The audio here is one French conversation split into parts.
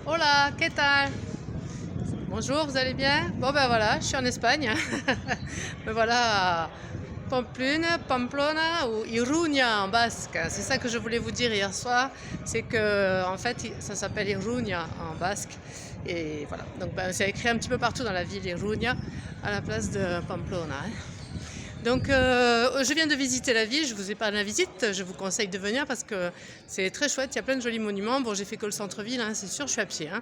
Hola, ¿qué tal? Bonjour, vous allez bien? Bon ben voilà, je suis en Espagne. Me voilà à Pamplona ou Iruña en basque. C'est ça que je voulais vous dire hier soir. C'est que en fait, ça s'appelle Iruña en basque. Et voilà. Donc ben, c'est écrit un petit peu partout dans la ville Iruña à la place de Pamplona, hein. Donc, je viens de visiter la ville, je vous ai parlé de la visite, je vous conseille de venir parce que c'est très chouette, il y a plein de jolis monuments. Bon, j'ai fait que le centre-ville, hein, c'est sûr, je suis à pied, hein.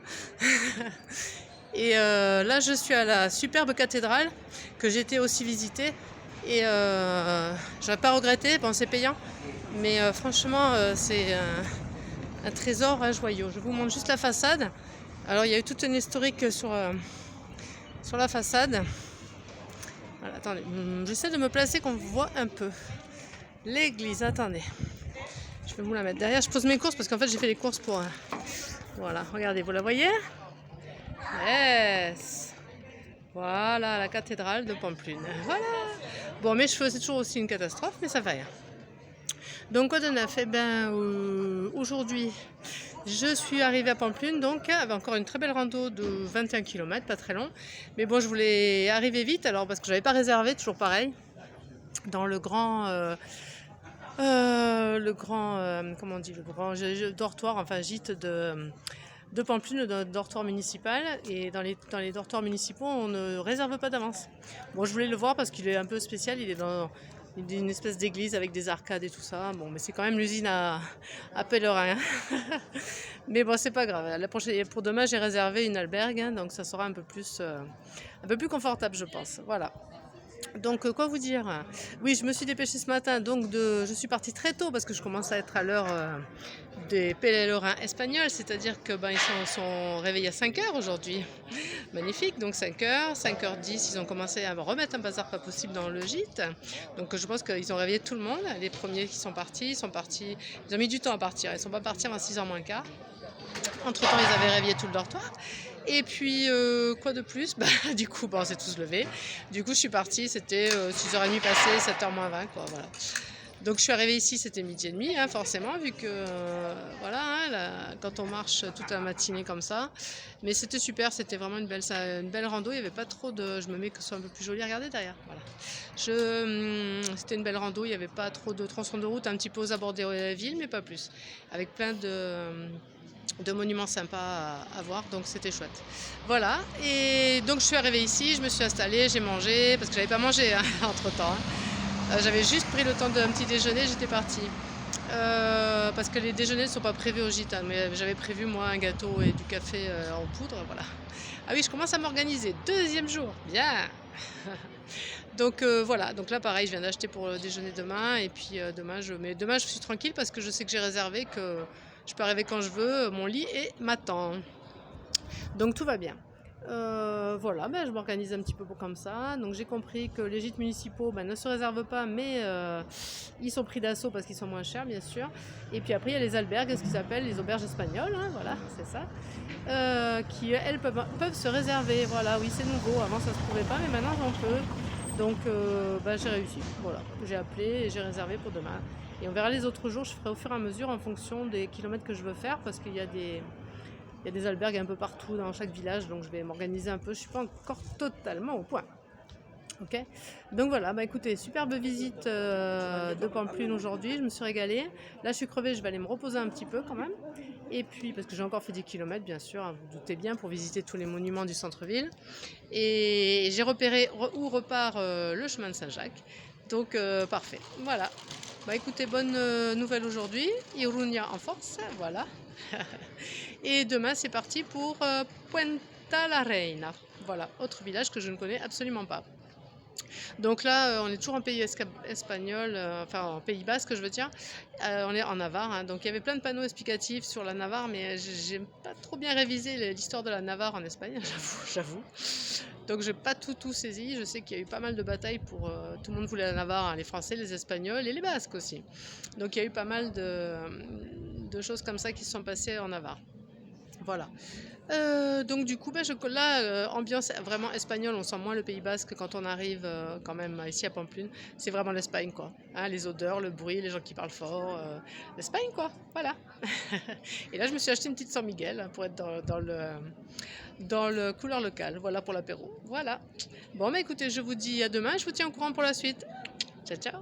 Et là, je suis à la superbe cathédrale que j'ai été aussi visiter. Et je n'aurais pas regretté, bon, c'est payant, mais franchement, c'est un trésor, un joyau. Je vous montre juste la façade. Alors, il y a eu toute une historique sur la façade. Voilà, attendez, j'essaie de me placer qu'on voit un peu l'église. Attendez, je vais vous la mettre derrière. Je pose mes courses parce qu'en fait j'ai fait les courses pour... voilà, regardez, vous la voyez? Yes. Voilà, la cathédrale de Pamplune. Voilà. Bon, mes cheveux, c'est toujours aussi une catastrophe, mais ça va rien. Donc, quoi de neuf? Eh bien, aujourd'hui, je suis arrivée à Pamplune, donc avec encore une très belle rando de 21 km, pas très long. Mais bon, je voulais arriver vite, alors parce que j'avais pas réservé, toujours pareil, dans comment on dit, le grand dortoir, enfin gîte de Pamplune, le dortoir municipal. Et dans les dortoirs municipaux, on ne réserve pas d'avance. Bon, je voulais le voir parce qu'il est un peu spécial, il est dans une espèce d'église avec des arcades et tout ça. Bon, mais c'est quand même l'usine à pèlerins. Mais bon, c'est pas grave. Pour demain, j'ai réservé une albergue, hein, donc ça sera un peu plus confortable, je pense. Voilà. Donc, quoi vous dire? Oui, je me suis dépêchée ce matin, donc je suis partie très tôt parce que je commence à être à l'heure des pèlerins espagnols, c'est-à-dire que ben, sont réveillés à 5 heures aujourd'hui. Magnifique, donc 5 heures, 5h10, ils ont commencé à remettre un bazar pas possible dans le gîte. Donc, je pense qu'ils ont réveillé tout le monde. Les premiers qui sont partis, ils ont mis du temps à partir, ils ne sont pas partis avant 6h moins quart. Entre-temps, ils avaient réveillé tout le dortoir. Et puis, quoi de plus? Bah, du coup, bon, on s'est tous levés. Du coup, je suis partie, c'était 6h30 passées, 7h moins 20, quoi, voilà. Donc, je suis arrivée ici, c'était midi et demi, hein, forcément, vu que, voilà, hein, quand on marche toute la matinée comme ça. Mais c'était super, c'était vraiment une belle rando, il n'y avait pas trop de... Je me mets que ce soit un peu plus joli, regardez derrière, voilà. C'était une belle rando, il n'y avait pas trop de tronçons de route, un petit peu aux abords de la ville, mais pas plus. Avec plein de monuments sympas à voir, donc c'était chouette. Voilà, et donc je suis arrivée ici, je me suis installée, j'ai mangé, parce que j'avais pas mangé hein, entre temps, hein. J'avais juste pris le temps d'un petit déjeuner, j'étais partie. Parce que les déjeuners ne sont pas prévus au gîte, hein, mais j'avais prévu moi un gâteau et du café en poudre, voilà. Ah oui, je commence à m'organiser, deuxième jour, bien. Donc voilà, donc là pareil, je viens d'acheter pour le déjeuner demain, et puis mais demain je suis tranquille parce que je sais que j'ai réservé, que je peux arriver quand je veux, mon lit m'attend. Donc tout va bien. Voilà, ben, je m'organise un petit peu comme ça. Donc j'ai compris que les gîtes municipaux ben, ne se réservent pas, mais ils sont pris d'assaut parce qu'ils sont moins chers, bien sûr. Et puis après, il y a les albergues, ce qu'ils appellent les auberges espagnoles, hein, voilà, c'est ça, qui elles peuvent se réserver. Voilà, oui, c'est nouveau. Avant, ça se pouvait pas, mais maintenant, on peut. Donc ben, j'ai réussi. Voilà, j'ai appelé et j'ai réservé pour demain. Et on verra les autres jours. Je ferai au fur et à mesure en fonction des kilomètres que je veux faire, parce qu'il y a des albergues un peu partout dans chaque village, donc je vais m'organiser un peu. Je ne suis pas encore totalement au point. Ok, donc voilà, bah écoutez, superbe visite de Pamplune aujourd'hui, je me suis régalée. Là je suis crevée, je vais aller me reposer un petit peu quand même. Et puis, parce que j'ai encore fait des kilomètres, bien sûr, hein, vous, vous doutez bien, pour visiter tous les monuments du centre-ville. Et j'ai repéré où repart le chemin de Saint-Jacques. Donc parfait, voilà. Bah écoutez, bonne nouvelle aujourd'hui, Iruña en force, voilà. Et demain c'est parti pour Puenta la Reina. Voilà, autre village que je ne connais absolument pas. Donc là, on est toujours en pays espagnol, enfin en Pays Basque, je veux dire. On est en Navarre, hein. Donc il y avait plein de panneaux explicatifs sur la Navarre, mais j'ai pas trop bien révisé l'histoire de la Navarre en Espagne, j'avoue. Donc j'ai pas tout saisi. Je sais qu'il y a eu pas mal de batailles pour... tout le monde voulait la Navarre, hein, les Français, les Espagnols et les Basques aussi. Donc il y a eu pas mal de choses comme ça qui se sont passées en Navarre. Voilà. Donc du coup, là, ambiance vraiment espagnole, on sent moins le Pays Basque quand on arrive quand même ici à Pamplune. C'est vraiment l'Espagne, quoi. Hein, les odeurs, le bruit, les gens qui parlent fort. L'Espagne, quoi. Voilà. Et là, je me suis acheté une petite San Miguel pour être dans le couleur locale. Voilà pour l'apéro. Voilà. Bon, écoutez, je vous dis à demain. Je vous tiens au courant pour la suite. Ciao, ciao.